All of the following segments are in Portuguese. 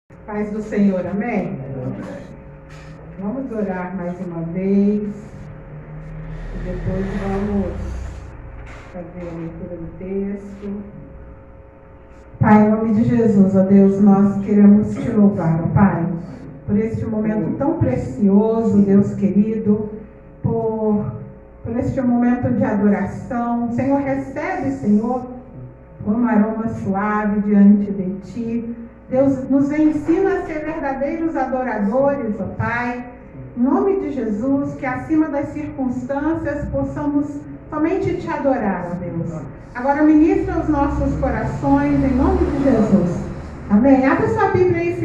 Paz do Senhor, amém? Vamos orar mais uma vez e depois vamos fazer a leitura do texto. Pai, em nome de Jesus, ó Deus, nós queremos te louvar, ó Pai, por este momento tão precioso, Deus querido, por este momento de adoração. Senhor, recebe, Senhor, um aroma suave diante de Ti. Deus nos ensina a ser verdadeiros adoradores, ó Pai. Em nome de Jesus, que acima das circunstâncias possamos somente Te adorar, ó Deus. Agora ministra os nossos corações, em nome de Jesus. Amém. Abra sua Bíblia em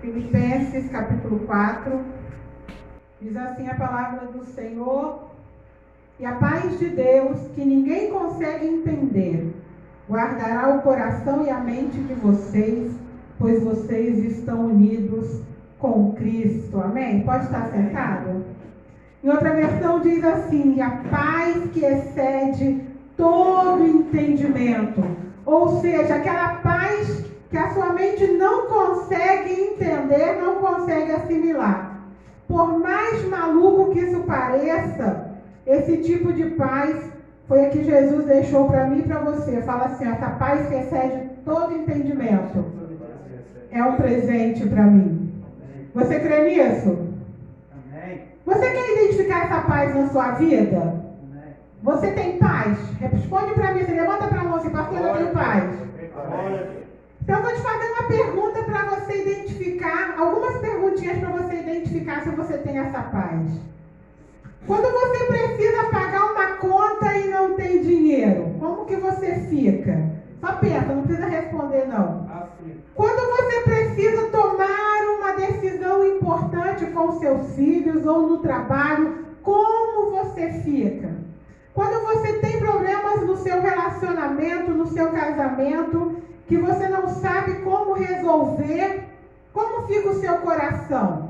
Filipenses capítulo 4. Diz assim a palavra do Senhor: e a paz de Deus, que ninguém consegue entender, guardará o coração e a mente de vocês, pois vocês estão unidos com Cristo. Amém? Pode estar sentado? Em outra versão diz assim: e a paz que excede todo entendimento. Ou seja, aquela paz que a sua mente não consegue entender, não consegue assimilar. Por mais maluco que isso pareça, esse tipo de paz foi a que Jesus deixou para mim e para você. Fala assim: essa paz que excede todo entendimento é um presente para mim. Você crê nisso? Amém. Você quer identificar essa paz na sua vida? Amém. Você tem paz? Responde para mim. Você levanta para a mão assim: pastor, eu tenho paz. Amém. Então eu vou te fazer uma pergunta para você identificar, algumas perguntinhas para você identificar se você tem essa paz. Quando você precisa pagar uma conta e não tem dinheiro, como que você fica? Só pensa, não precisa responder não. Quando você precisa tomar uma decisão importante com seus filhos ou no trabalho, como você fica? Quando você tem problemas no seu relacionamento, no seu casamento, que você não sabe como resolver, como fica o seu coração?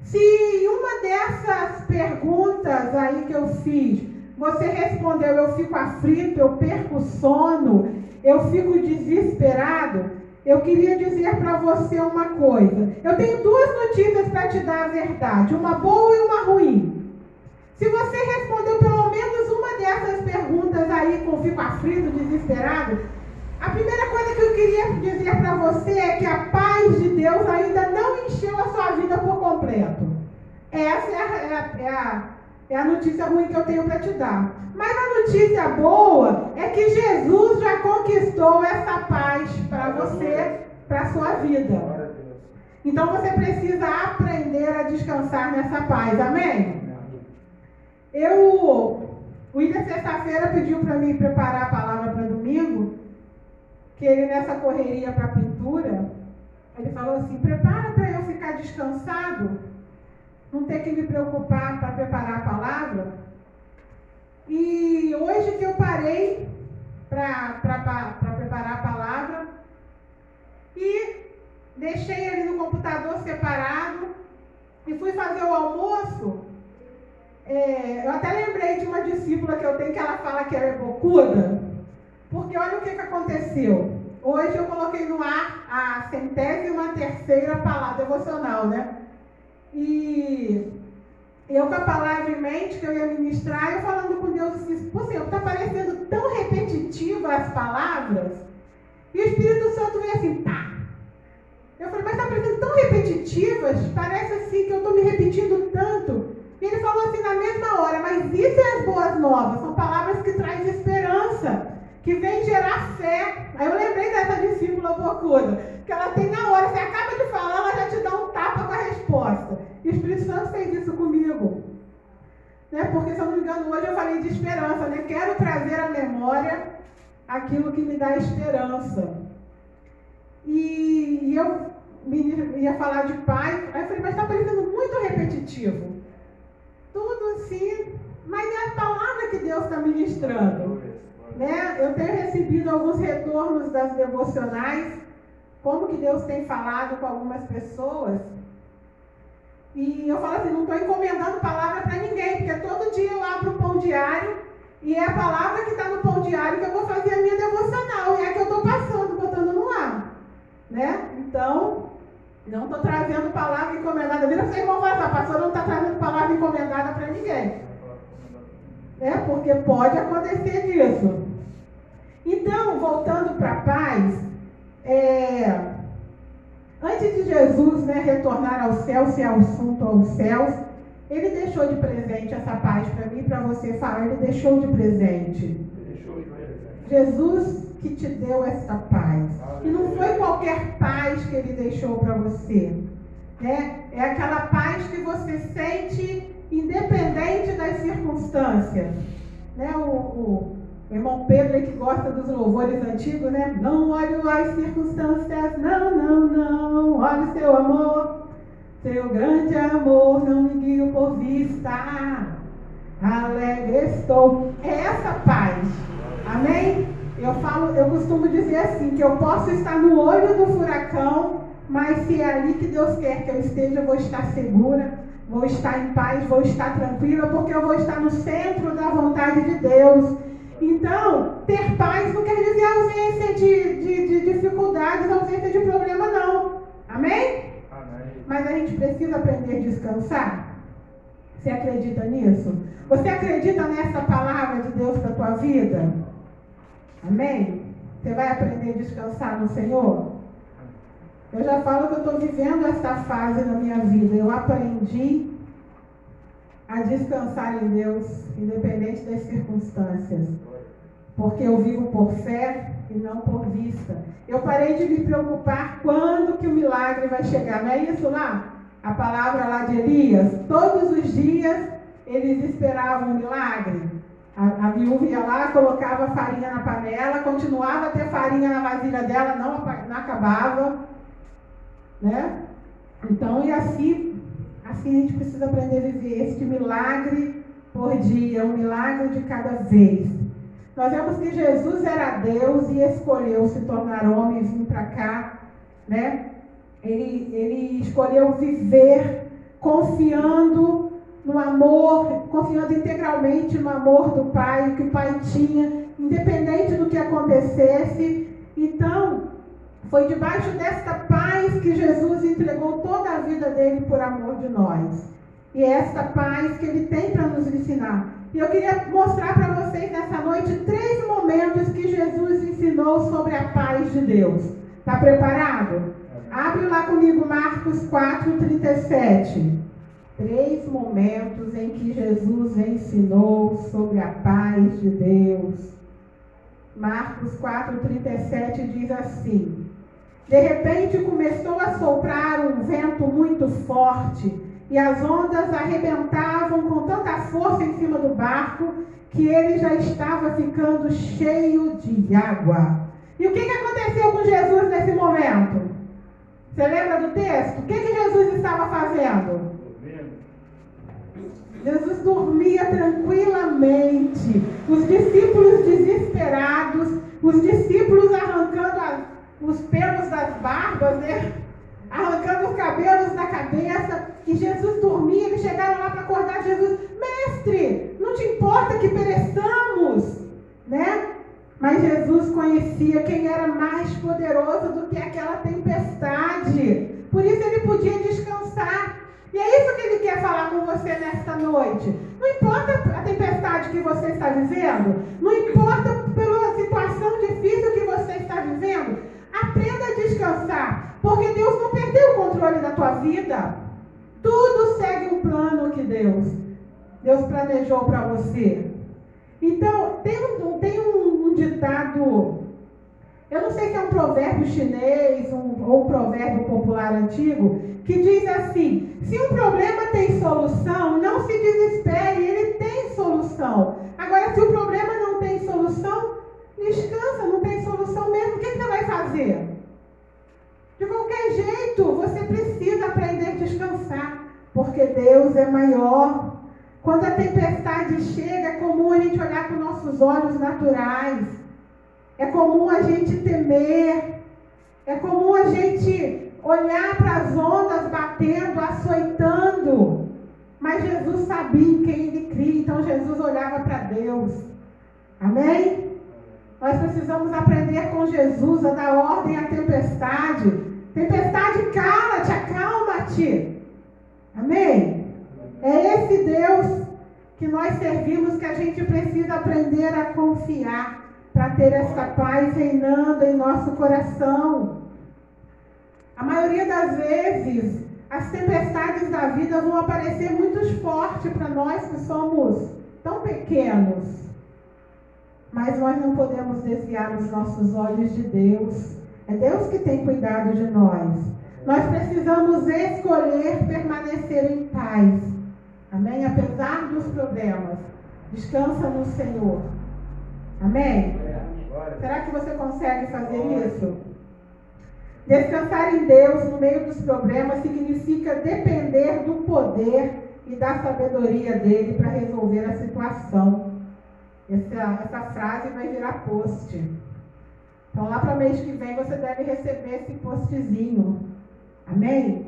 Se em uma dessas perguntas aí que eu fiz, você respondeu: eu fico aflito, eu perco sono, eu fico desesperado, eu queria dizer para você uma coisa. Eu tenho duas notícias para te dar a verdade, uma boa e uma ruim. Se você respondeu pelo menos uma dessas perguntas aí com fico aflito, desesperado, a primeira coisa que eu queria dizer para você é que a paz de Deus ainda não encheu a sua vida por completo. Essa é a notícia ruim que eu tenho para te dar. Mas a notícia boa é que Jesus já conquistou essa paz para você, para a sua vida. Então você precisa aprender a descansar nessa paz. Amém? O William sexta-feira pediu para mim preparar a palavra para domingo, que ele nessa correria para a pintura, ele falou assim: prepara para eu ficar descansado, não ter que me preocupar para preparar a palavra. E hoje que eu parei para preparar a palavra e deixei ele no computador separado e fui fazer o almoço, eu até lembrei de uma discípula que eu tenho, que ela fala que ela é bocuda, porque olha o que aconteceu. Hoje eu coloquei no ar a 103ª palavra devocional, né? E eu com a palavra em mente que eu ia ministrar, eu falando com Deus assim: pô, Senhor, está parecendo tão repetitiva as palavras. E o Espírito Santo veio assim: pá. Eu falei: mas está parecendo tão repetitivas, parece assim que eu estou me repetindo tanto. E ele falou assim na mesma hora: mas isso é as boas novas, são palavras que trazem esperança, que vem gerar fé. Aí eu lembrei dessa discípula bocuda, que ela tem na hora, você acaba de falar, ela já te dá um tapa com a resposta. E o Espírito Santo fez isso comigo, né? Porque, se eu não me engano, hoje eu falei de esperança, né? Quero trazer à memória aquilo que me dá esperança. E eu ia falar de paz, aí eu falei: mas está parecendo muito repetitivo. Tudo assim, mas é a palavra que Deus está ministrando. Né? Eu tenho recebido alguns retornos das devocionais, como que Deus tem falado com algumas pessoas. E eu falo assim: não estou encomendando palavra para ninguém, porque todo dia eu abro o pão diário e é a palavra que está no pão diário que eu vou fazer a minha devocional, e é a que eu estou passando, botando no ar. né? Então, não estou trazendo palavra encomendada. Vira para o seu irmão e fala, a pastora não está trazendo palavra encomendada para ninguém. Porque pode acontecer disso. Então, voltando para a paz, antes de Jesus, né, retornar ao céu, ser assunto aos céus, ele deixou de presente essa paz para mim e para você falar. Ele deixou de presente. Jesus que te deu essa paz. E não foi qualquer paz que ele deixou para você. Né? É aquela paz que você sente independente das circunstâncias. Né? O irmão Pedro, que gosta dos louvores antigos, né? Não olhe as circunstâncias, não, olhe seu amor, seu grande amor, não me guio por vista, alegre estou. É essa paz, amém? Eu costumo dizer assim, que eu posso estar no olho do furacão, mas se é ali que Deus quer que eu esteja, eu vou estar segura, vou estar em paz, vou estar tranquila, porque eu vou estar no centro da vontade de Deus. Então, ter paz não quer dizer ausência de dificuldades, ausência de problema, não. Amém? Amém? Mas a gente precisa aprender a descansar. Você acredita nisso? Você acredita nessa palavra de Deus para a tua vida? Amém? Você vai aprender a descansar no Senhor? Eu já falo que eu estou vivendo essa fase na minha vida. Eu aprendi a descansar em Deus, independente das circunstâncias. Porque eu vivo por fé e não por vista. Eu parei de me preocupar quando que o milagre vai chegar. Não é isso lá? A palavra lá de Elias. Todos os dias eles esperavam o milagre. A viúva ia lá, colocava farinha na panela, continuava a ter farinha na vasilha dela, não acabava. Né? Então, e assim a gente precisa aprender a viver este milagre por dia, um milagre de cada vez. Nós vemos que Jesus era Deus e escolheu se tornar homem e vir para cá, né? Ele escolheu viver confiando no amor, confiando integralmente no amor do Pai, que o Pai tinha, independente do que acontecesse. Então, foi debaixo desta paz que Jesus entregou toda a vida dele por amor de nós. E é esta paz que ele tem para nos ensinar. E eu queria mostrar para vocês nessa noite 3 momentos que Jesus ensinou sobre a paz de Deus. Está preparado? Abre lá comigo Marcos 4:37. 3 momentos em que Jesus ensinou sobre a paz de Deus. Marcos 4:37 diz assim: de repente começou a soprar um vento muito forte e as ondas arrebentavam com tanta força em cima do barco que ele já estava ficando cheio de água. E o que aconteceu com Jesus nesse momento? Você lembra do texto? O que Jesus estava fazendo? Jesus dormia tranquilamente. Os discípulos desesperados, os discípulos arrancando os pelos das barbas, né? Arrancando os cabelos da cabeça, e Jesus dormia. Eles chegaram lá para acordar Jesus: mestre, não te importa que pereçamos, né? Mas Jesus conhecia quem era mais poderoso do que aquela tempestade, por isso ele podia descansar. E é isso que ele quer falar com você nesta noite. Não importa a tempestade que você está vivendo, não importa pela situação difícil que você está vivendo, aprenda a descansar, porque Deus não perdeu o controle da tua vida. Tudo segue um plano que Deus planejou para você. Então, tem um ditado, eu não sei se é um provérbio chinês ou um provérbio popular antigo, que diz assim: se um problema tem solução, não se desespere, ele tem solução. Agora, se o problema não tem solução, descansa, não tem solução mesmo, o que você vai fazer? De qualquer jeito, você precisa aprender a descansar, porque Deus é maior. Quando a tempestade chega, é comum a gente olhar com nossos olhos naturais, é comum a gente temer, é comum a gente olhar para as ondas batendo, açoitando, mas Jesus sabia em quem ele cria, então Jesus olhava para Deus. Amém? Nós precisamos aprender com Jesus a dar ordem à tempestade. Tempestade, cala-te, acalma-te. Amém? É esse Deus que nós servimos que a gente precisa aprender a confiar para ter essa paz reinando em nosso coração. A maioria das vezes, as tempestades da vida vão aparecer muito fortes para nós que somos tão pequenos. Mas nós não podemos desviar os nossos olhos de Deus. É Deus que tem cuidado de nós. Nós precisamos escolher permanecer em paz. Amém? Apesar dos problemas. Descansa no Senhor. Amém? Será que você consegue fazer isso? Descansar em Deus no meio dos problemas significa depender do poder e da sabedoria dele para resolver a situação. Essa frase vai virar post. Então lá para o mês que vem você deve receber esse postzinho. Amém?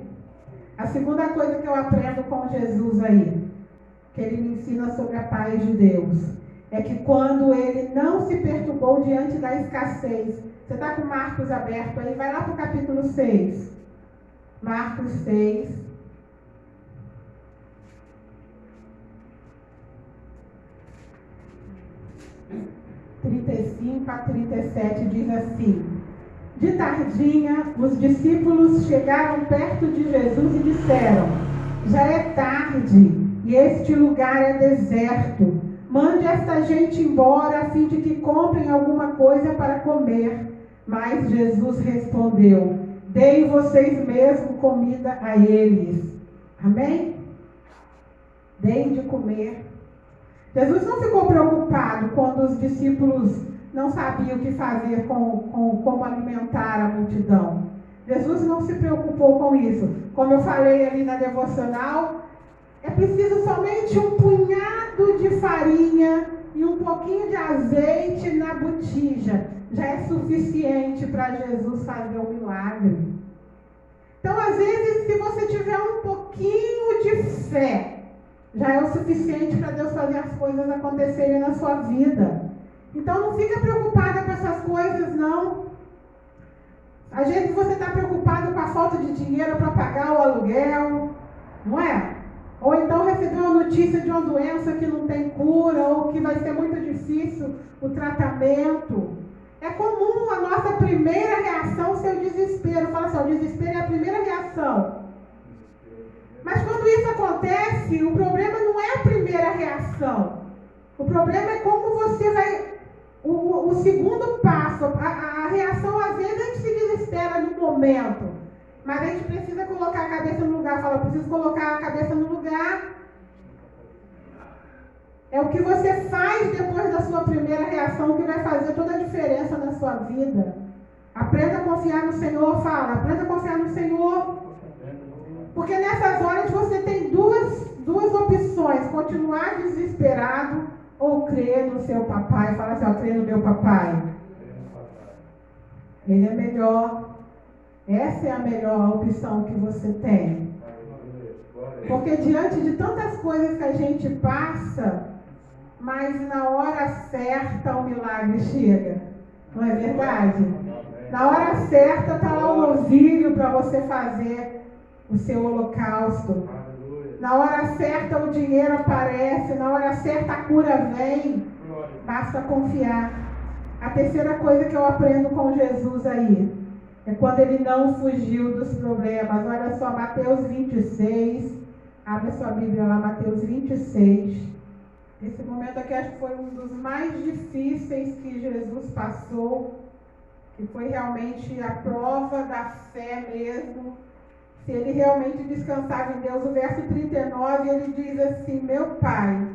A segunda coisa que eu aprendo com Jesus aí, que ele me ensina sobre a paz de Deus, é que quando ele não se perturbou diante da escassez. Você está com Marcos aberto aí? Vai lá para o capítulo 6. Marcos 6. (35 a 37) diz assim: De tardinha, os discípulos chegaram perto de Jesus e disseram: Já é tarde e este lugar é deserto. Mande esta gente embora a fim de que comprem alguma coisa para comer. Mas Jesus respondeu: Deem vocês mesmo comida a eles. Amém? Deem de comer. Jesus não ficou preocupado quando os discípulos não sabiam o que fazer como alimentar a multidão. Jesus não se preocupou com isso. Como eu falei ali na devocional, é preciso somente um punhado de farinha e um pouquinho de azeite na botija. Já é suficiente para Jesus fazer um milagre. Então, às vezes, se você tiver um pouquinho de fé, já é o suficiente para Deus fazer as coisas acontecerem na sua vida. Então, não fica preocupada com essas coisas, não. Às vezes você está preocupado com a falta de dinheiro para pagar o aluguel, não é? Ou então recebeu uma notícia de uma doença que não tem cura, ou que vai ser muito difícil o tratamento. É comum a nossa primeira reação ser o desespero. Fala assim, o desespero é a primeira reação. Mas quando isso acontece, o problema não é a primeira reação. O problema é como você vai... O segundo passo, a reação, às vezes a gente se desespera no momento. Mas a gente precisa colocar a cabeça no lugar. Fala, preciso colocar a cabeça no lugar. É o que você faz depois da sua primeira reação que vai fazer toda a diferença na sua vida. Aprenda a confiar no Senhor, fala. Aprenda a confiar no Senhor. Porque nessas horas você tem duas opções. Continuar desesperado ou crer no seu papai. Fala assim, crer no meu papai. Ele é melhor. Essa é a melhor opção que você tem. Porque diante de tantas coisas que a gente passa, mas na hora certa o milagre chega. Não é verdade? Na hora certa está lá o novilho para você fazer o seu holocausto. Na hora certa o dinheiro aparece. Na hora certa a cura vem. Basta confiar. A terceira coisa que eu aprendo com Jesus aí é quando ele não fugiu dos problemas. Olha só, Mateus 26. Abre a sua Bíblia lá, Mateus 26. Esse momento aqui acho que foi um dos mais difíceis que Jesus passou, que foi realmente a prova da fé mesmo. Se ele realmente descansava em Deus. O verso 39, ele diz assim: Meu Pai,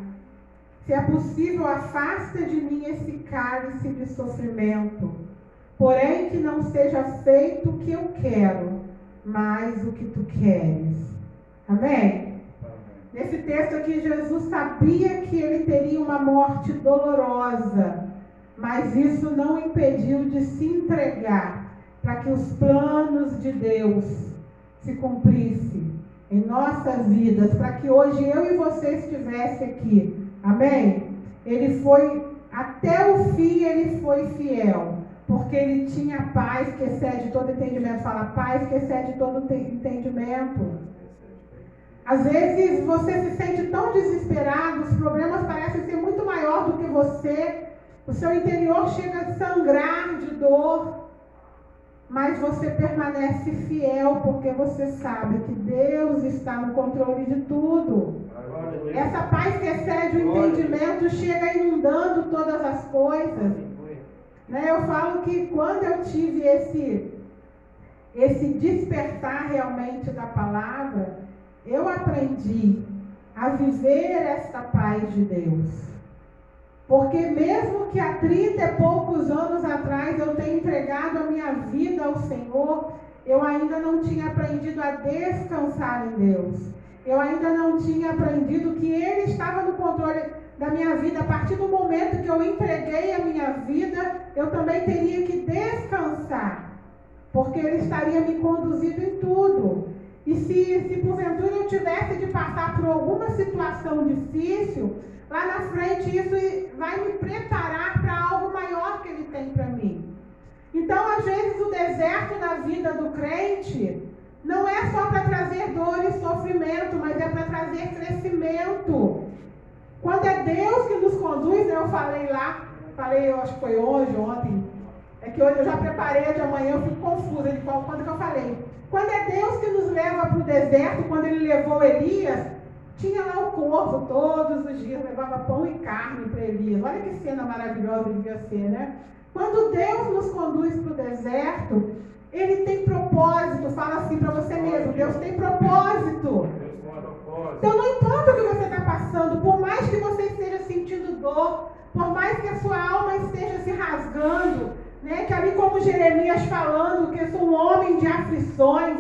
se é possível, afasta de mim esse cálice de sofrimento. Porém, que não seja feito o que eu quero, mas o que tu queres. Amém? Nesse texto aqui, Jesus sabia que ele teria uma morte dolorosa, mas isso não impediu de se entregar para que os planos de Deus se cumprissem em nossas vidas, para que hoje eu e você estivesse aqui. Amém? Ele foi Até o fim ele foi fiel, porque ele tinha paz que excede todo entendimento. Fala, paz que excede todo entendimento. Às vezes você se sente tão desesperado, os problemas parecem ser muito maior do que você, o seu interior chega a sangrar de dor, mas você permanece fiel porque você sabe que Deus está no controle de tudo. Essa paz que excede o entendimento chega inundando todas as coisas. Eu falo que quando eu tive esse despertar realmente da palavra, eu aprendi a viver esta paz de Deus. Porque mesmo que há 30 e poucos anos atrás eu tenha entregado a minha vida ao Senhor, eu ainda não tinha aprendido a descansar em Deus. Eu ainda não tinha aprendido que Ele estava no controle da minha vida. A partir do momento que eu entreguei a minha vida, eu também teria que descansar, porque Ele estaria me conduzindo em tudo. E se porventura eu tivesse de passar por alguma situação difícil, lá na frente isso vai me preparar para algo maior que Ele tem para mim. Então, às vezes, o deserto na vida do crente não é só para trazer dor e sofrimento, mas é para trazer crescimento. Quando é Deus que nos conduz, eu falei, eu acho que foi hoje, ontem, é que hoje eu já preparei, de amanhã eu fico confusa de quando que eu falei. Quando é Deus que nos leva para o deserto, quando Ele levou Elias, tinha lá o corvo todos os dias, levava pão e carne para Elias. Olha que cena maravilhosa devia ser, né? Quando Deus nos conduz para o deserto, Ele tem propósito. Fala assim para você mesmo, Deus tem propósito. Então não importa o que você está passando, por mais que você esteja sentindo dor, por mais que a sua alma esteja se rasgando, que ali como Jeremias falando, que eu sou um homem de aflições,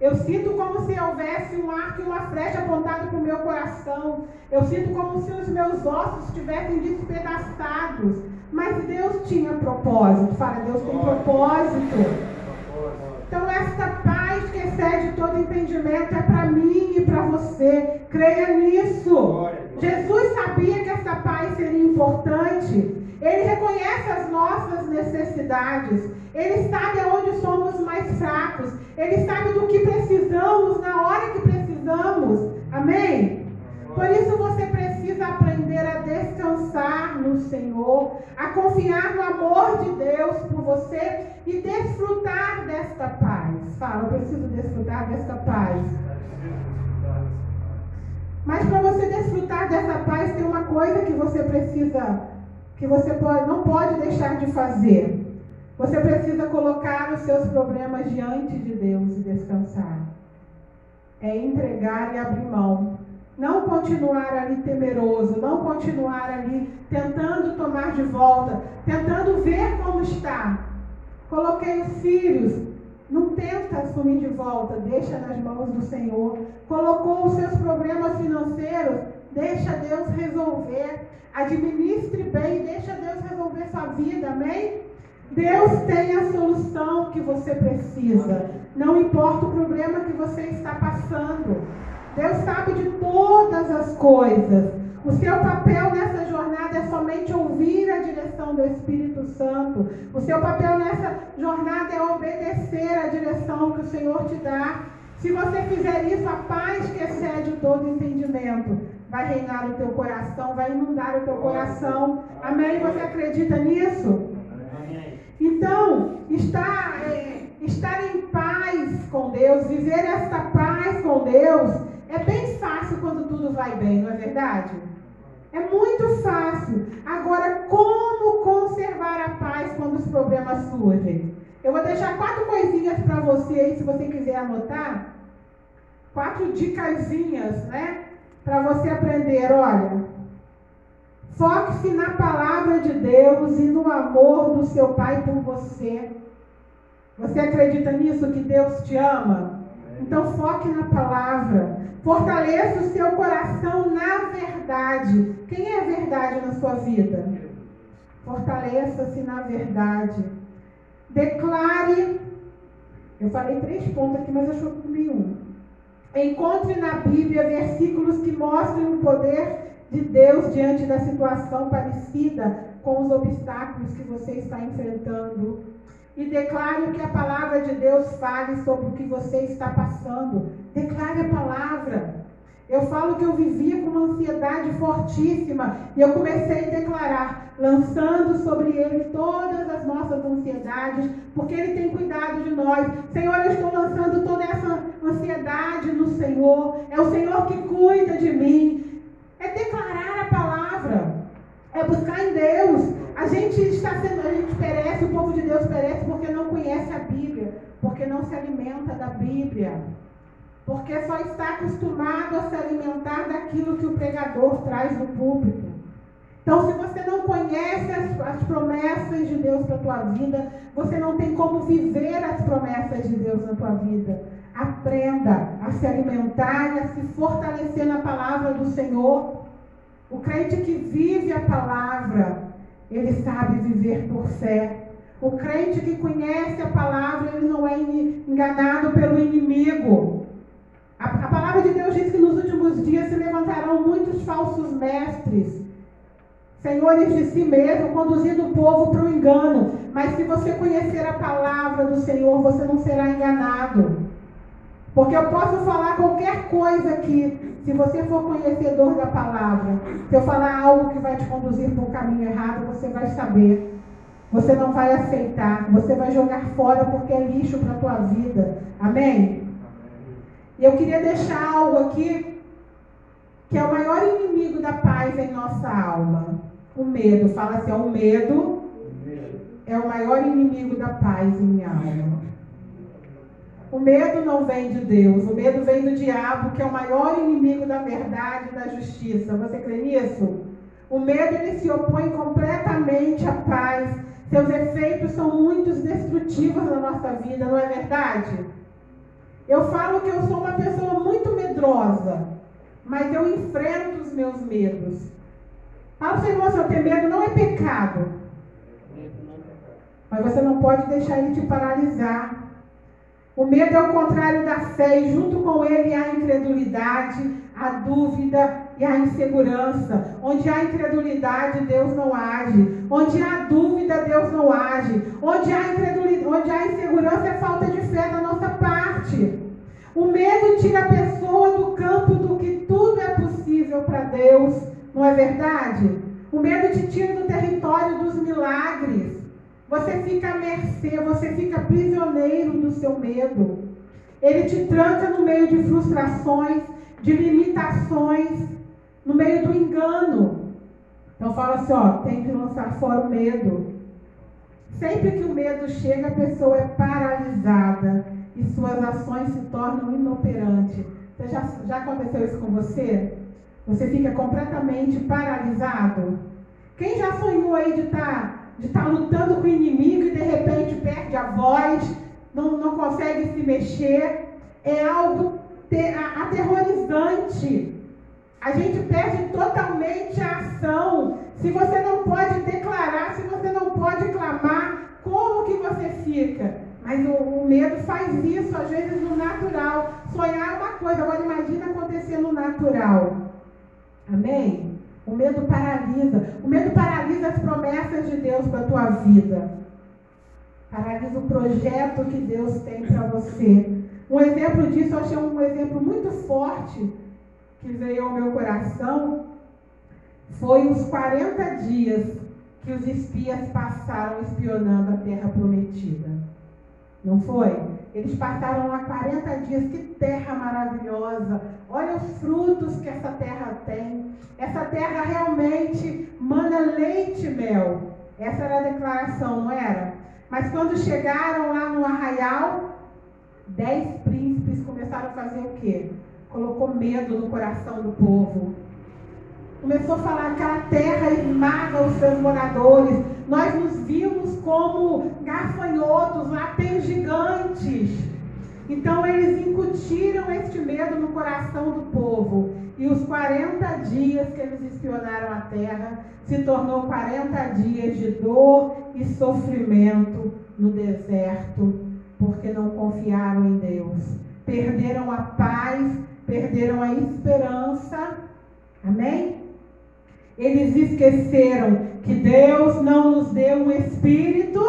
eu sinto como se houvesse um arco e uma flecha apontado para o meu coração, eu sinto como se os meus ossos estivessem despedaçados, mas Deus tinha propósito. Fala, Deus tem propósito. Então esta paz que excede todo entendimento é para mim e para você. Creia nisso. Jesus sabia que essa paz seria importante. Ele reconhece as nossas necessidades. Ele sabe aonde somos mais fracos. Ele sabe do que precisamos na hora que precisamos. Amém? Por isso você precisa aprender a descansar no Senhor, a confiar no amor de Deus por você e desfrutar desta paz. Fala, eu preciso desfrutar desta paz. Mas para você desfrutar dessa paz, tem uma coisa que você precisa, não pode deixar de fazer. Você precisa colocar os seus problemas diante de Deus e descansar. É entregar e abrir mão. Não continuar ali temeroso, não continuar ali tentando tomar de volta, tentando ver como está. Coloquei os filhos, não tenta assumir de volta, deixa nas mãos do Senhor. Colocou os seus problemas financeiros, deixa Deus resolver. Administre bem, deixa Deus resolver sua vida, amém? Deus tem a solução que você precisa. Não importa o problema que você está passando. Deus sabe de todas as coisas. O seu papel nessa jornada é somente ouvir a direção do Espírito Santo. O seu papel nessa jornada é obedecer a direção que o Senhor te dá. Se você fizer isso, a paz que excede todo entendimento vai reinar no teu coração, vai inundar o teu coração. Amém? Você acredita nisso? Então, estar em paz com Deus, viver esta paz com Deus, é bem fácil quando tudo vai bem, não é verdade? É muito fácil. Agora, como conservar a paz quando os problemas surgem? Eu vou deixar 4 coisinhas para você aí, se você quiser anotar. 4 dicasinhas, para você aprender. Olha, foque-se na palavra de Deus e no amor do seu Pai por você. Você acredita nisso, que Deus te ama? Então foque na palavra. Fortaleça o seu coração na verdade. Quem é a verdade na sua vida? Fortaleça-se na verdade. Declare. Eu falei 3 pontos aqui, mas eu acho que comi um. Encontre na Bíblia versículos que mostrem o poder de Deus diante da situação parecida com os obstáculos que você está enfrentando. E declare que a palavra de Deus fale sobre o que você está passando. Declare a palavra. Eu falo que eu vivia com uma ansiedade fortíssima e eu comecei a declarar, lançando sobre Ele todas as nossas ansiedades, porque Ele tem cuidado de nós. Senhor, eu estou lançando toda essa ansiedade no Senhor. É o Senhor que cuida de mim. É declarar a palavra. É buscar em Deus. A gente perece, o povo de Deus perece porque não conhece a Bíblia, porque não se alimenta da Bíblia. Porque só está acostumado a se alimentar daquilo que o pregador traz no púlpito. Então, se você não conhece as promessas de Deus para a tua vida, você não tem como viver as promessas de Deus na tua vida. Aprenda a se alimentar e a se fortalecer na palavra do Senhor. O crente que vive a palavra, ele sabe viver por fé. O crente que conhece a palavra, ele não é enganado pelo inimigo. A palavra de Deus diz que nos últimos dias se levantarão muitos falsos mestres, senhores de si mesmo, conduzindo o povo para o engano. Mas se você conhecer a palavra do Senhor, você não será enganado. Porque eu posso falar qualquer coisa aqui, se você for conhecedor da palavra, se eu falar algo que vai te conduzir para o caminho errado, você vai saber. Você não vai aceitar, você vai jogar fora porque é lixo para a tua vida. Amém? E eu queria deixar algo aqui, que é o maior inimigo da paz em nossa alma. O medo. Fala assim, o medo é o maior inimigo da paz em minha alma. O medo não vem de Deus, o medo vem do diabo, que é o maior inimigo da verdade e da justiça. Você crê nisso? O medo, ele se opõe completamente à paz. Seus efeitos são muito destrutivos na nossa vida, não é verdade? Eu falo que eu sou uma pessoa muito medrosa, mas eu enfrento os meus medos. Fala, Senhor, se eu ter medo não é pecado. Mas você não pode deixar ele te paralisar. O medo é o contrário da fé, e junto com ele há a incredulidade, a dúvida e a insegurança. Onde há incredulidade, Deus não age. Onde há dúvida, Deus não age. Onde há insegurança, é falta de fé da nossa parte. O medo tira a pessoa do campo do que tudo é possível para Deus. Não é verdade? O medo te tira do território dos milagres. Você fica à mercê, você fica prisioneiro do seu medo. Ele te tranca no meio de frustrações, de limitações, no meio do engano. Então fala assim, tem que lançar fora o medo. Sempre que o medo chega, a pessoa é paralisada e suas ações se tornam inoperantes. Já aconteceu isso com você? Você fica completamente paralisado? Quem já sonhou aí de estar lutando com o inimigo e de repente perde a voz, não consegue se mexer? É algo aterrorizante. A gente perde totalmente a ação. Se você não pode declarar, se você não pode clamar, como que você fica? Mas o medo faz isso, às vezes, no natural. Sonhar é uma coisa, agora imagina acontecer no natural. Amém? O medo paralisa. O medo paralisa as promessas de Deus para a tua vida. Paralisa o projeto que Deus tem para você. Um exemplo disso, eu achei um exemplo muito forte que veio ao meu coração. Foi os 40 dias que os espias passaram espionando a terra prometida. Não foi? Eles passaram lá 40 dias. Que terra maravilhosa! Olha os frutos que essa terra tem. Essa terra realmente mana leite e mel. Essa era a declaração, não era? Mas quando chegaram lá no arraial, 10 príncipes começaram a fazer o quê? Colocou medo no coração do povo. Começou a falar que a terra esmaga os seus moradores. Nós nos vimos como gafanhotos, lá tem gigantes. Então eles incutiram este medo no coração do povo. E os 40 dias que eles espionaram a terra se tornou 40 dias de dor e sofrimento no deserto, porque não confiaram em Deus. Perderam a paz, perderam a esperança. Amém? Eles esqueceram que Deus não nos deu um espírito,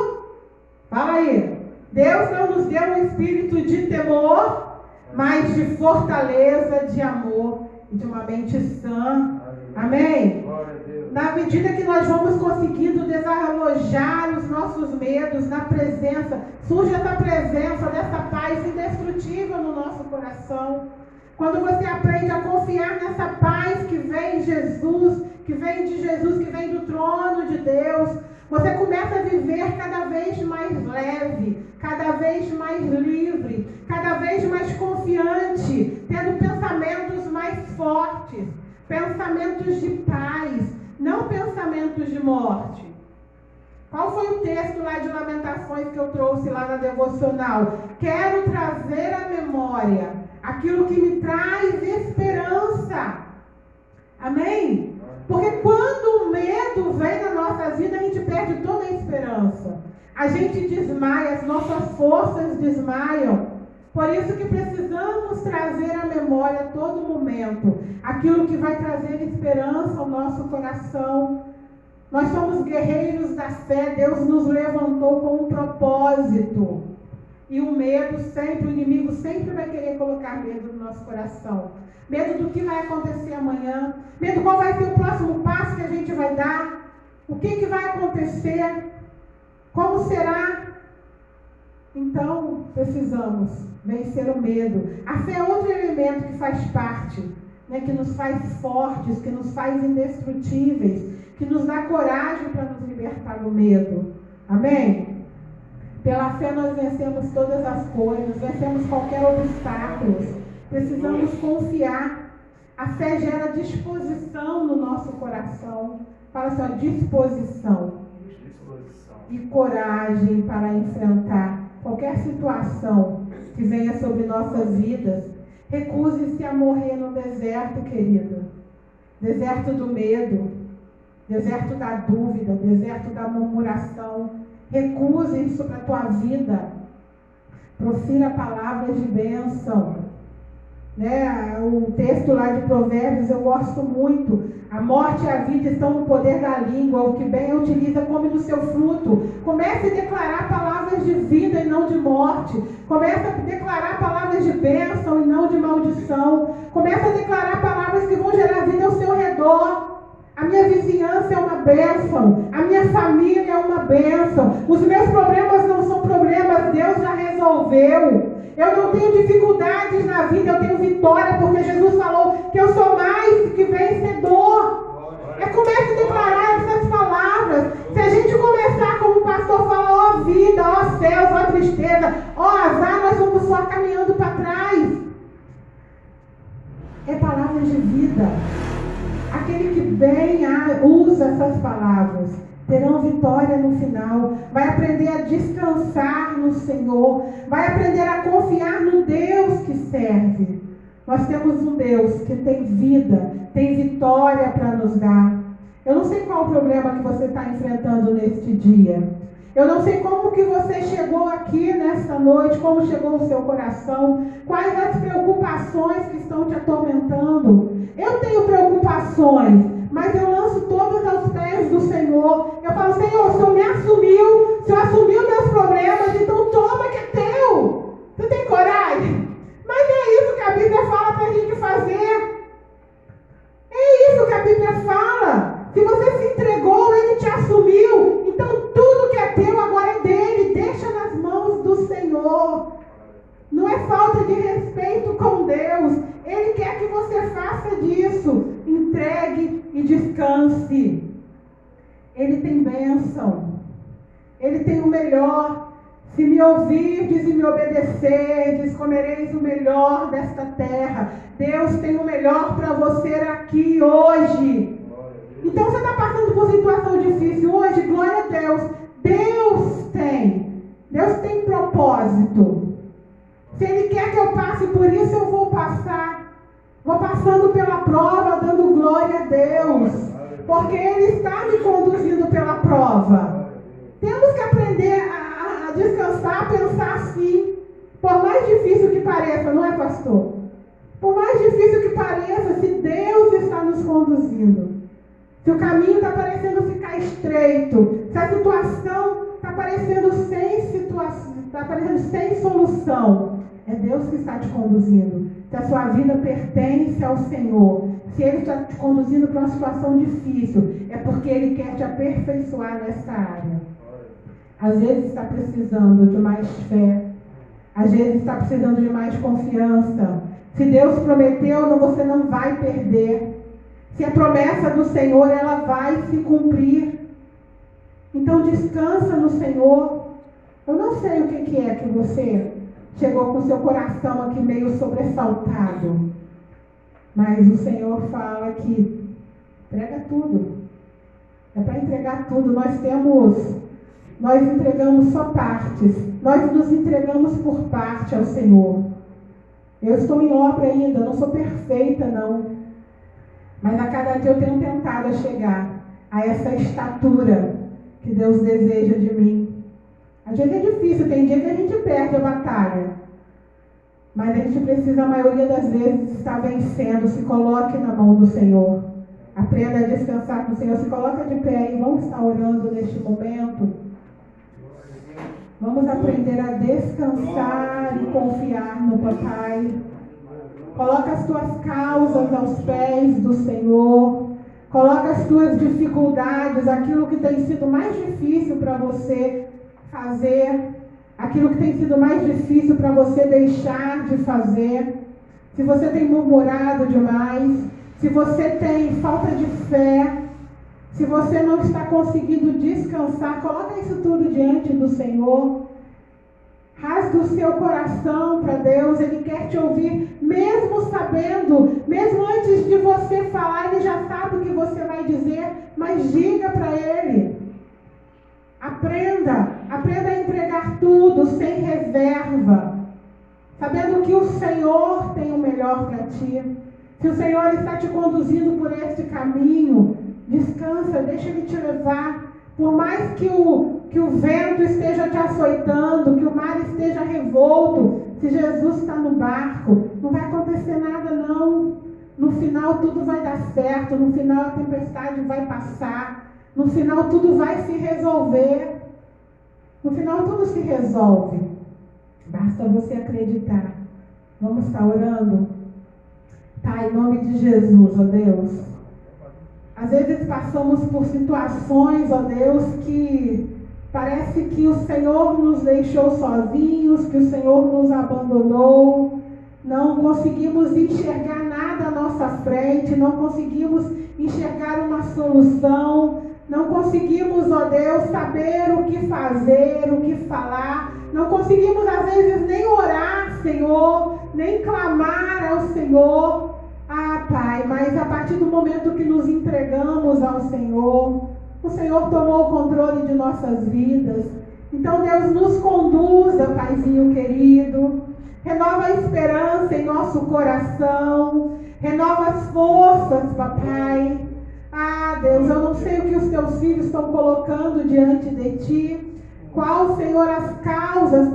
fala aí, Deus não nos deu um espírito de temor, mas de fortaleza, de amor e de uma mente sã. Amém? Na medida que nós vamos conseguindo desalojar os nossos medos na presença, surge essa presença dessa paz indestrutível no nosso coração. Quando você aprende a confiar nessa paz que vem de Jesus, que vem do trono de Deus, você começa a viver cada vez mais leve, cada vez mais livre, cada vez mais confiante, tendo pensamentos mais fortes, pensamentos de paz, não pensamentos de morte. Qual foi o texto lá de Lamentações que eu trouxe lá na devocional? Quero trazer à memória aquilo que me traz esperança. Amém? Porque quando o medo vem na nossa vida, a gente perde toda a esperança. A gente desmaia, as nossas forças desmaiam. Por isso que precisamos trazer à memória a todo momento aquilo que vai trazer esperança ao nosso coração. Nós somos guerreiros da fé, Deus nos levantou com um propósito. E o medo sempre, o inimigo sempre vai querer colocar medo no nosso coração. Medo do que vai acontecer amanhã, medo qual vai ser o próximo passo que a gente vai dar, o que vai acontecer, como será. Então, precisamos vencer o medo. A fé é outro elemento que faz parte, né, que nos faz fortes, que nos faz indestrutíveis, que nos dá coragem para nos libertar do medo. Amém? Pela fé nós vencemos todas as coisas, vencemos qualquer obstáculo. Precisamos confiar. A fé gera disposição no nosso coração. Fala assim, ó, disposição. E coragem para enfrentar qualquer situação que venha sobre nossas vidas. Recuse-se a morrer no deserto, querido. Deserto do medo, deserto da dúvida, deserto da murmuração. Recuse isso para a tua vida. Profira palavras de bênção. Né? O texto lá de Provérbios eu gosto muito. A morte e a vida estão no poder da língua. O que bem utiliza come do seu fruto. Comece a declarar palavras de vida e não de morte. Comece a declarar palavras de bênção e não de maldição. Comece a declarar palavras que vão gerar vida ao seu redor. A minha vizinhança é uma bênção. A minha família é uma bênção. Os meus problemas não são problemas. Deus já resolveu. Eu não tenho dificuldades na vida. Eu tenho vitória. Porque Jesus falou que eu sou mais que vencedor. Comece a declarar essas palavras. Se a gente começar como o pastor fala, ó vida, ó céus, ó tristeza, ó azar, nós vamos só caminhando para trás. É palavras de vida. Aquele que bem usa essas palavras terão vitória no final. Vai aprender a descansar no Senhor. Vai aprender a confiar no Deus que serve. Nós temos um Deus que tem vida, tem vitória para nos dar. Eu não sei qual o problema que você está enfrentando neste dia. Eu não sei como que você chegou aqui nesta noite, como chegou o seu coração, quais as preocupações que estão te atormentando. Eu tenho preocupações, mas eu lanço todas aos pés do Senhor. Eu falo, Senhor, o Senhor me assumiu, o Senhor assumiu meus problemas, então toma que é teu. Você tem coragem? Mas é isso que a Bíblia fala para a gente fazer. É isso que a Bíblia fala. Se você se entregou, Ele te assumiu. Então tudo que é teu agora é dele. Deixa nas mãos do Senhor. Não é falta de respeito com Deus. Ele quer que você faça disso. Entregue e descanse. Ele tem bênção. Ele tem o melhor. Se me ouvirdes e me obedecerdes, comereis o melhor desta terra. Deus tem o melhor para você aqui hoje. Então você está passando por situação difícil hoje, glória a Deus. Deus tem propósito. Se Ele quer que eu passe por isso, eu vou passar. Vou passando pela prova, dando glória a Deus. Porque Ele está me conduzindo pela prova. Temos que aprender a descansar, a pensar assim. Por mais difícil que pareça, não é, pastor? Por mais difícil que pareça, se Deus está nos conduzindo, Se o caminho está parecendo ficar estreito, se a situação está parecendo sem solução, é Deus que está te conduzindo. Se a sua vida pertence ao Senhor, se Ele está te conduzindo para uma situação difícil, é porque Ele quer te aperfeiçoar nessa área. Às vezes está precisando de mais fé, às vezes está precisando de mais confiança. Se Deus prometeu, você não vai perder. Se a promessa do Senhor, ela vai se cumprir. Então descansa no Senhor. Eu não sei o que é que você chegou com o seu coração aqui meio sobressaltado. Mas o Senhor fala que entrega tudo. É para entregar tudo. Nós entregamos só partes. Nós nos entregamos por parte ao Senhor. Eu estou em obra ainda, não sou perfeita não. Mas a cada dia eu tenho tentado a chegar a essa estatura que Deus deseja de mim. Às vezes é difícil, tem dia que a gente perde a batalha. Mas a gente precisa, a maioria das vezes, estar vencendo. Se coloque na mão do Senhor. Aprenda a descansar com o Senhor. Se coloca de pé e vamos estar orando neste momento. Vamos aprender a descansar e confiar no Papai. Coloca as tuas causas aos pés do Senhor. Coloca as tuas dificuldades, aquilo que tem sido mais difícil para você fazer, aquilo que tem sido mais difícil para você deixar de fazer. Se você tem murmurado demais, se você tem falta de fé, se você não está conseguindo descansar, coloca isso tudo diante do Senhor. Rasga o seu coração para Deus. Ele quer te ouvir, mesmo sabendo, mesmo antes de você falar, Ele já sabe o que você vai dizer, mas diga para Ele. Aprenda a entregar tudo sem reserva, sabendo que o Senhor tem o melhor para ti. Se o Senhor está te conduzindo por este caminho, descansa, deixa Ele te levar. Por mais que o vento esteja te açoitando, que o mar esteja revolto, se Jesus está no barco, não vai acontecer nada não. No final tudo vai dar certo, no final a tempestade vai passar, no final tudo vai se resolver. No final tudo se resolve. Basta você acreditar. Vamos estar orando? Pai, em nome de Jesus, ó Deus. Às vezes passamos por situações, ó Deus, que parece que o Senhor nos deixou sozinhos, que o Senhor nos abandonou. Não conseguimos enxergar nada à nossa frente, não conseguimos enxergar uma solução, não conseguimos, ó Deus, saber o que fazer, o que falar, não conseguimos às vezes nem orar, Senhor, nem clamar ao Senhor. Ah, Pai, mas a partir do momento que nos entregamos ao Senhor, o Senhor tomou o controle de nossas vidas. Então, Deus, nos conduza, Paizinho querido. Renova a esperança em nosso coração. Renova as forças, Papai. Ah, Deus, eu não sei o que os teus filhos estão colocando diante de Ti. Quais, Senhor, as causas,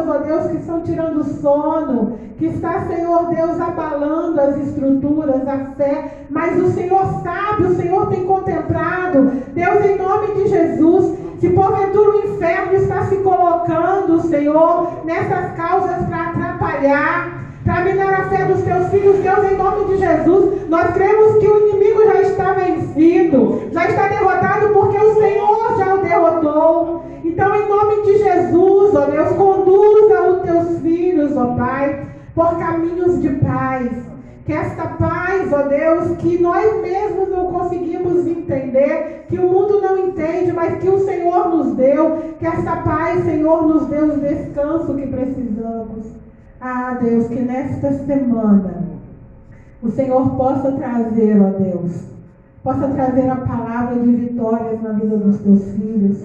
ó Deus, que estão tirando o sono, que está, Senhor Deus, abalando as estruturas, a fé, mas o Senhor sabe, o Senhor tem contemplado. Deus, em nome de Jesus, se porventura o inferno está se colocando, Senhor, nessas causas para atrapalhar, para minar a fé dos teus filhos, Deus, em nome de Jesus, nós cremos que o inimigo já está vencido, já está derrotado, porque o Senhor já o derrotou. Então, em nome de Jesus, ó Deus, conduza os teus filhos, ó Pai, por caminhos de paz. Que esta paz, ó Deus, que nós mesmos não conseguimos entender, que o mundo não entende, mas que o Senhor nos deu, que esta paz, Senhor, nos dê o descanso que precisamos. Ah, Deus, que nesta semana o Senhor possa trazer, ó Deus, possa trazer a palavra de vitórias na vida dos teus filhos.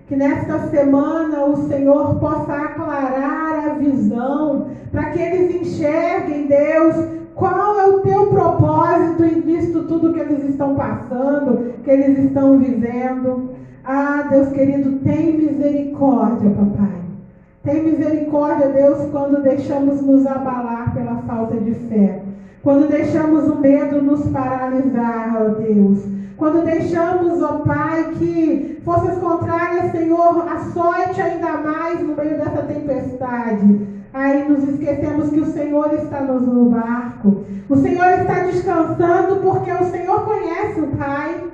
Que nesta semana o Senhor possa aclarar a visão, para que eles enxerguem, Deus, qual é o teu propósito nisso tudo que eles estão passando, que eles estão vivendo. Ah, Deus querido, tem misericórdia, Papai. Tem misericórdia, Deus, quando deixamos nos abalar pela falta de fé. Quando deixamos o medo nos paralisar, ó Deus. Quando deixamos, ó Pai, que forças contrárias, Senhor, açoite ainda mais no meio dessa tempestade. Aí nos esquecemos que o Senhor está no barco. O Senhor está descansando porque o Senhor conhece o Pai.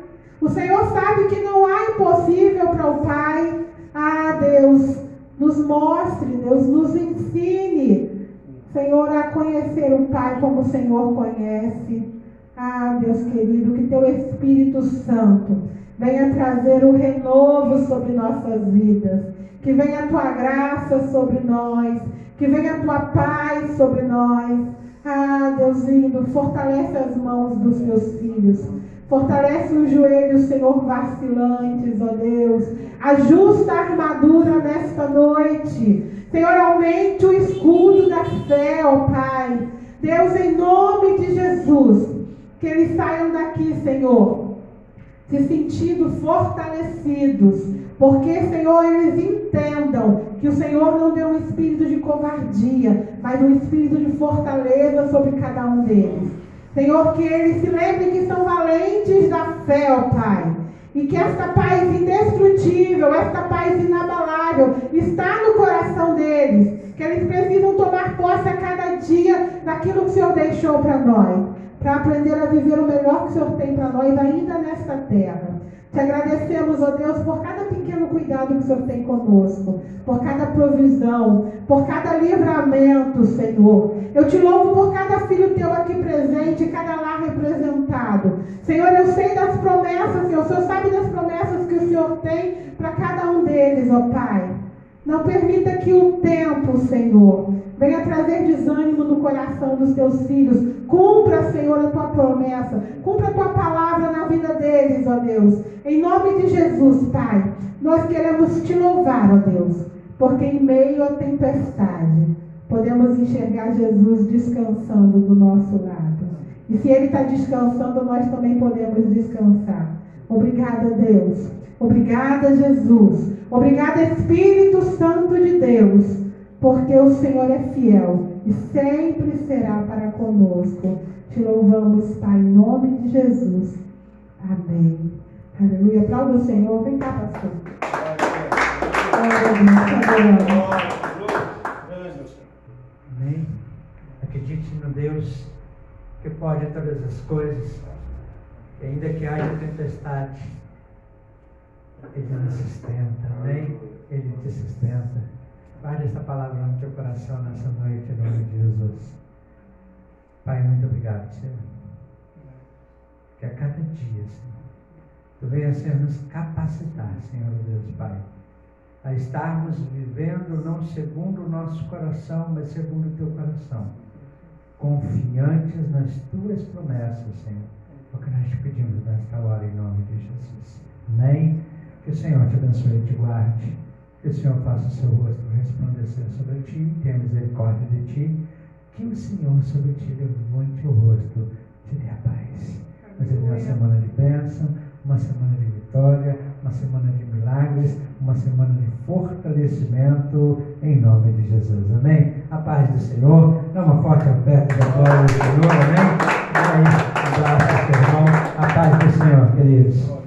O Senhor sabe que não há impossível para o Pai. Ah, Deus, nos mostre, Deus, nos ensine, Senhor, a conhecer o Pai como o Senhor conhece. Ah, Deus querido, que Teu Espírito Santo venha trazer o renovo sobre nossas vidas. Que venha a Tua graça sobre nós. Que venha a Tua paz sobre nós. Ah, Deus lindo, fortalece as mãos dos Teus filhos. Fortalece os joelhos, Senhor, vacilantes, ó Deus. Ajusta a armadura nesta noite. Senhor, aumente o escudo da fé, ó Pai. Deus, em nome de Jesus, que eles saiam daqui, Senhor, se sentindo fortalecidos. Porque, Senhor, eles entendam que o Senhor não deu um espírito de covardia, mas um espírito de fortaleza sobre cada um deles. Senhor, que eles se lembrem que são valentes da fé, ó Pai. E que esta paz indestrutível, esta paz inabalável está no coração deles. Que eles precisam tomar posse a cada dia daquilo que o Senhor deixou para nós. Para aprender a viver o melhor que o Senhor tem para nós ainda nesta terra. Te agradecemos, ó Deus, por cada pequeno cuidado que o Senhor tem conosco, por cada provisão, por cada livramento, Senhor. Eu te louvo por cada filho teu aqui presente, cada lar representado. Senhor, eu sei das promessas, Senhor. O Senhor sabe das promessas que o Senhor tem para cada um deles, ó Pai. Não permita que o tempo, Senhor, venha trazer desânimo no coração dos teus filhos. Cumpra, Senhor, a tua promessa. Cumpra a tua palavra na vida deles, ó Deus. Em nome de Jesus, Pai, nós queremos te louvar, ó Deus, porque em meio à tempestade podemos enxergar Jesus descansando do nosso lado. E se Ele está descansando, nós também podemos descansar. Obrigada, Deus. Obrigada, Jesus. Obrigada, Espírito Santo de Deus, porque o Senhor é fiel e sempre será para conosco. Te louvamos, Pai, em nome de Jesus. Amém. Aleluia. Aplauda o Senhor. Vem cá, pastor. Amém. Acredite no Deus que pode todas as coisas, e ainda que haja tempestade, Ele nos sustenta, amém? Ele te sustenta. Guarde essa palavra no teu coração nessa noite, em nome de Jesus. Pai, muito obrigado, Senhor. Que a cada dia, Senhor, Tu venha, Senhor, nos capacitar, Senhor Deus, Pai, a estarmos vivendo não segundo o nosso coração, mas segundo o Teu coração, confiantes nas Tuas promessas, Senhor. É o que nós te pedimos nesta hora, em nome de Jesus. Amém? Que o Senhor te abençoe e te guarde. Que o Senhor faça o seu rosto resplandecer sobre ti, tenha misericórdia de ti. Que o Senhor sobre ti levante o rosto, te dê a paz. Mas ele dê uma semana de bênção, uma semana de vitória, uma semana de milagres, uma semana de fortalecimento, em nome de Jesus. Amém? A paz do Senhor. Dá uma forte oferta da glória do Senhor. Amém? Aí, um abraço, irmão. A paz do Senhor, queridos.